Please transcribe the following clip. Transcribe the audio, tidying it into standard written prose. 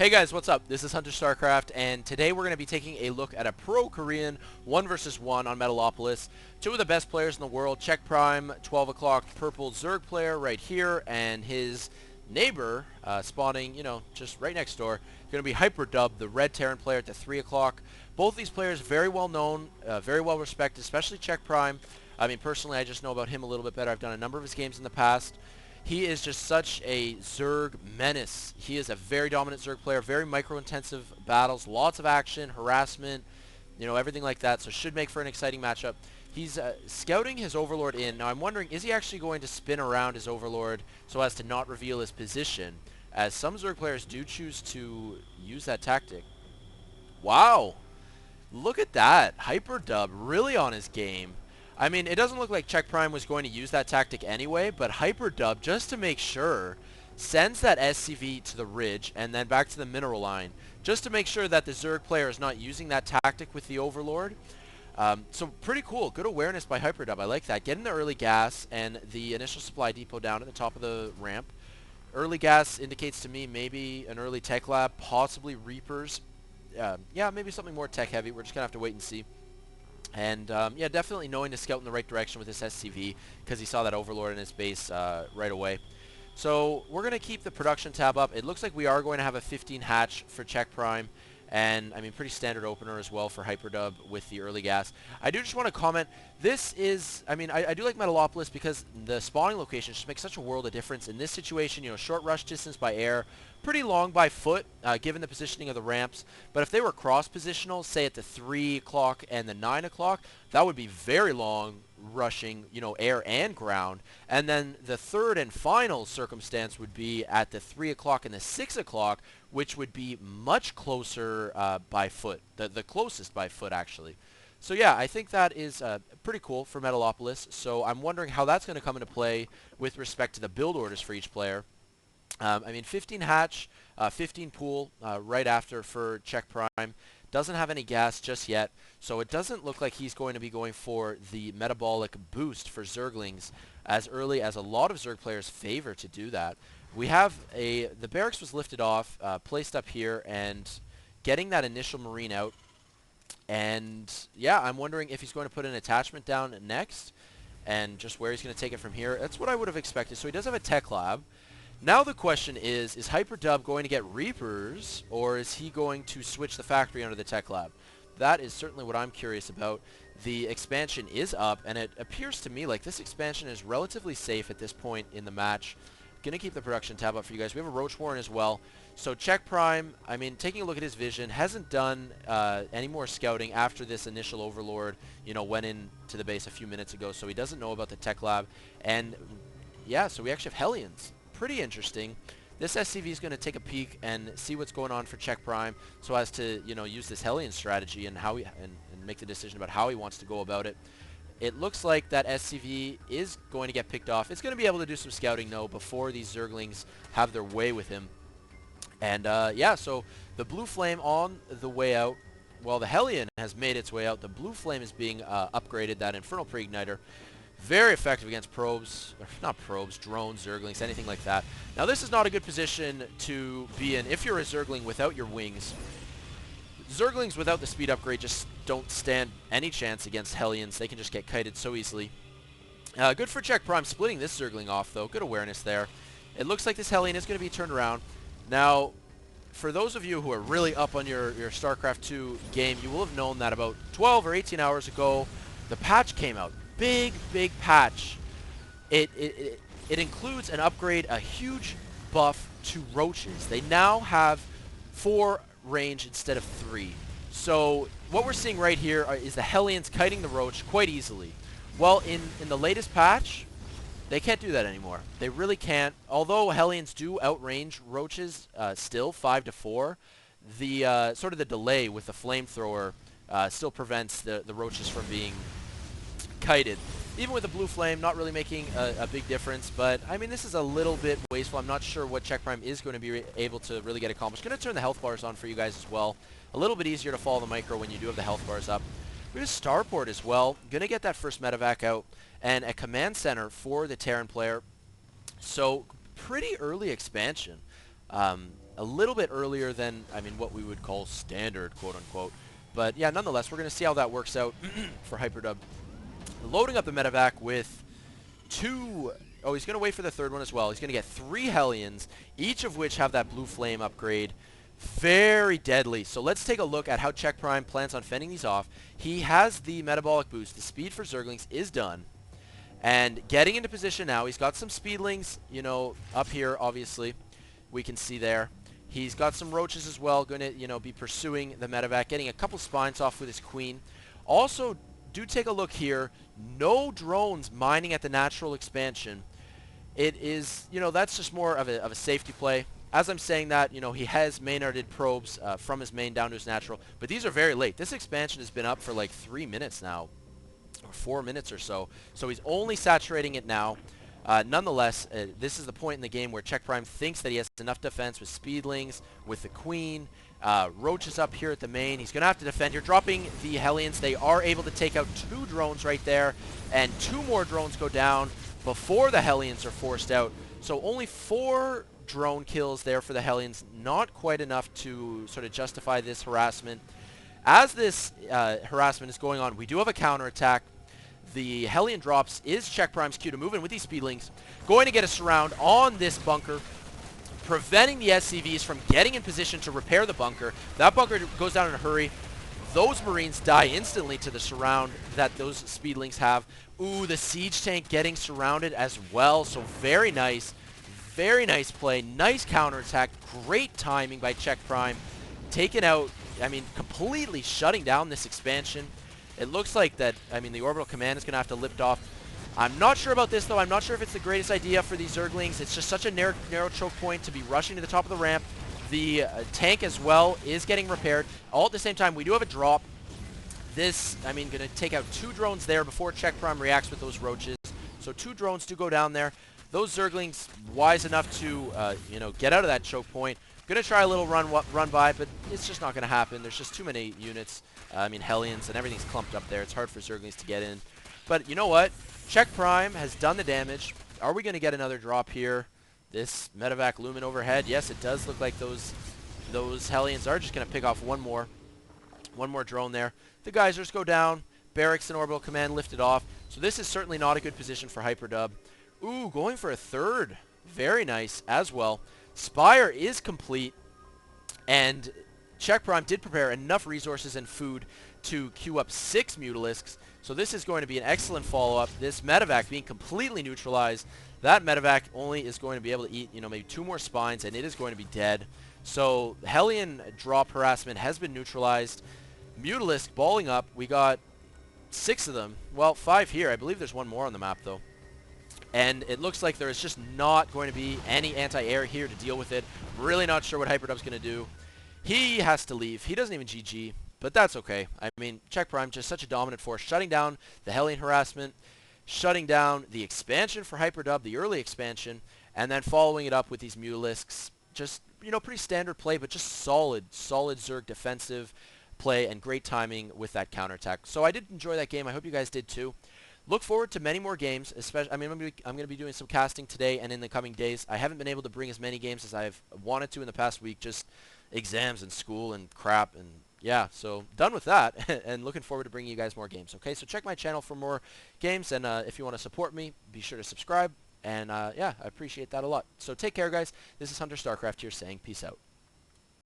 Hey guys, what's up? This is Hunter Starcraft, and today we're going to be taking a look at a pro-Korean 1 versus 1 on Metalopolis. Two of the best players in the world, Check.Prime, 12 o'clock purple Zerg player right here, and his neighbor spawning, just right next door, going to be Hyperdub, the red Terran player at the 3 o'clock. Both these players very well known, very well respected, especially Check.Prime. I mean, personally, I just know about him a little bit better. I've done a number of his games in the past. He is just such a Zerg menace. He is a very dominant Zerg player, very micro-intensive battles, lots of action, harassment, everything like that. So should make for an exciting matchup. He's scouting his Overlord in. Now I'm wondering, is he actually going to spin around his Overlord so as to not reveal his position? As some Zerg players do choose to use that tactic. Wow! Look at that. Hyperdub really on his game. I mean, it doesn't look like Check.Prime was going to use that tactic anyway, but Hyperdub, just to make sure, sends that SCV to the ridge and then back to the mineral line, just to make sure that the Zerg player is not using that tactic with the Overlord. So pretty cool. Good awareness by Hyperdub. I like that. Getting the early gas and the initial supply depot down at the top of the ramp. Early gas indicates to me maybe an early tech lab, possibly Reapers. Yeah, maybe something more tech heavy. We're just going to have to wait and see. And yeah, definitely knowing to scout in the right direction with this SCV because he saw that Overlord in his base right away. So we're going to keep the production tab up. It looks like we are going to have a 15 hatch for Check.Prime. And, I mean, pretty standard opener as well for Hyperdub with the early gas. I do just want to comment, this is, I mean, I do like Metalopolis because the spawning locations just make such a world of difference. In this situation, short rush distance by air, pretty long by foot, given the positioning of the ramps. But if they were cross-positional, say at the 3 o'clock and the 9 o'clock, that would be very long rushing, air and ground. And then the third and final circumstance would be at the 3 o'clock and the 6 o'clock, which would be much closer by foot, the closest by foot actually. So yeah, I think that is pretty cool for Metalopolis. So I'm wondering how that's going to come into play with respect to the build orders for each player. I mean, 15 hatch, 15 pool right after for Check.Prime. Doesn't have any gas just yet, so it doesn't look like he's going to be going for the metabolic boost for Zerglings as early as a lot of Zerg players favor to do that. We have the barracks was lifted off, placed up here, and getting that initial marine out. And yeah, I'm wondering if he's going to put an attachment down next, and just where he's going to take it from here. That's what I would have expected. So he does have a tech lab. Now the question is Hyperdub going to get Reapers, or is he going to switch the factory under the tech lab? That is certainly what I'm curious about. The expansion is up, and it appears to me like this expansion is relatively safe at this point in the match. Going to keep the production tab up for you guys. We have a Roach Warren as well. So Check.Prime, I mean, taking a look at his vision, hasn't done any more scouting after this initial Overlord, went into the base a few minutes ago, so he doesn't know about the tech lab. And yeah, so we actually have Hellions. Pretty interesting. This SCV is going to take a peek and see what's going on for Check.Prime so as to, use this Hellion strategy and how and make the decision about how he wants to go about it. It looks like that SCV is going to get picked off. It's going to be able to do some scouting, though, before these Zerglings have their way with him. And, yeah, so the Blue Flame on the way out. Well, the Hellion has made its way out. The Blue Flame is being upgraded, that Infernal Pre-Igniter. Very effective against probes, or not probes, drones, Zerglings, anything like that. Now, this is not a good position to be in if you're a Zergling without your wings. Zerglings without the speed upgrade just don't stand any chance against Hellions. They can just get kited so easily. Good for Check.Prime splitting this Zergling off, though. Good awareness there. It looks like this Hellion is going to be turned around. Now, for those of you who are really up on your StarCraft 2 game, you will have known that about 12 or 18 hours ago, the patch came out. Big patch. It includes an upgrade, a huge buff to roaches. They now have 4 range instead of 3. So what we're seeing right here is the Hellions kiting the roach quite easily. Well, in the latest patch, they can't do that anymore. They really can't. Although Hellions do outrange roaches still 5 to 4, the sort of the delay with the flamethrower still prevents the roaches from being kited. Even with the Blue Flame, not really making a big difference, but I mean, this is a little bit wasteful. I'm not sure what Check.Prime is going to be able to really get accomplished. Going to turn the health bars on for you guys as well. A little bit easier to follow the micro when you do have the health bars up. We have a starport as well. Going to get that first medevac out, and a command center for the Terran player. So pretty early expansion. a little bit earlier than, I mean, what we would call standard, quote-unquote. But yeah, nonetheless, we're going to see how that works out for Hyperdub. Loading up the medevac with 2... Oh, he's going to wait for the third one as well. He's going to get 3 Hellions, each of which have that blue flame upgrade. Very deadly. So let's take a look at how CheckPrime plans on fending these off. He has the metabolic boost. The speed for Zerglings is done. And getting into position now. He's got some speedlings, you know, up here, obviously. We can see there. He's got some roaches as well, going to, you know, be pursuing the medevac, getting a couple spines off with his queen. Also, do take a look here. No drones mining at the natural expansion. It is, you know, that's just more of a safety play. As I'm saying that, you know, he has Maynarded probes from his main down to his natural, but these are very late. This expansion has been up for like 3 minutes now, or 4 minutes or so, so he's only saturating it now. Nonetheless, this is the point in the game where CheckPrime thinks that he has enough defense with speedlings, with the queen, roaches up here at the main. He's going to have to defend. You're dropping the Hellions. They are able to take out 2 drones right there, and 2 more drones go down before the Hellions are forced out. So only 4 drone kills there for the Hellions. Not quite enough to sort of justify this harassment. As this harassment is going on, we do have a counterattack. The Hellion drops is CheckPrime's cue to move in with these speedlings. Going to get a surround on this bunker, preventing the SCVs from getting in position to repair the bunker. That bunker goes down in a hurry. Those Marines die instantly to the surround that those speedlings have. Ooh, the siege tank getting surrounded as well. So very nice play. Nice counterattack. Great timing by CheckPrime. Taking out, I mean, completely shutting down this expansion. It looks like that, I mean, the orbital command is going to have to lift off. I'm not sure about this, though. I'm not sure if it's the greatest idea for these Zerglings. It's just such a narrow choke point to be rushing to the top of the ramp. The tank as well is getting repaired. All at the same time, we do have a drop. This, I mean, going to take out 2 drones there before CheckPrime reacts with those roaches. So 2 drones do go down there. Those Zerglings wise enough to, you know, get out of that choke point. Going to try a little run by, but it's just not going to happen. There's just too many units. I mean, Hellions and everything's clumped up there. It's hard for Zerglings to get in. But you know what? CheckPrime has done the damage. Are we going to get another drop here? This medevac looming overhead. Yes, it does look like those Hellions are just going to pick off one more drone there. The geysers go down. Barracks and orbital command lifted off. So this is certainly not a good position for Hyperdub. Ooh, going for a third. Very nice as well. Spire is complete, and CheckPrime did prepare enough resources and food to queue up 6 Mutalisks. So this is going to be an excellent follow-up. This medevac being completely neutralized. That medevac only is going to be able to eat, you know, maybe 2 more spines, and it is going to be dead. So Hellion drop harassment has been neutralized. Mutalisk balling up. We got 6 of them. Well, 5 here. I believe there's 1 more on the map, though. And it looks like there is just not going to be any anti-air here to deal with it. Really not sure what Hyperdub's going to do. He has to leave. He doesn't even GG, but that's okay. I mean, CheckPrime, just such a dominant force, shutting down the Hellion harassment, shutting down the expansion for Hyperdub, the early expansion, and then following it up with these Mutalisks. Just, you know, pretty standard play, but just solid Zerg defensive play and great timing with that counterattack. So I did enjoy that game. I hope you guys did too. Look forward to many more games, especially, I mean, I'm going to be doing some casting today and in the coming days. I haven't been able to bring as many games as I've wanted to in the past week, just exams and school and crap, and yeah, so done with that, and looking forward to bringing you guys more games, okay? So check my channel for more games, and if you want to support me, be sure to subscribe, and yeah, I appreciate that a lot. So take care, guys. This is Hunter Starcraft here saying peace out.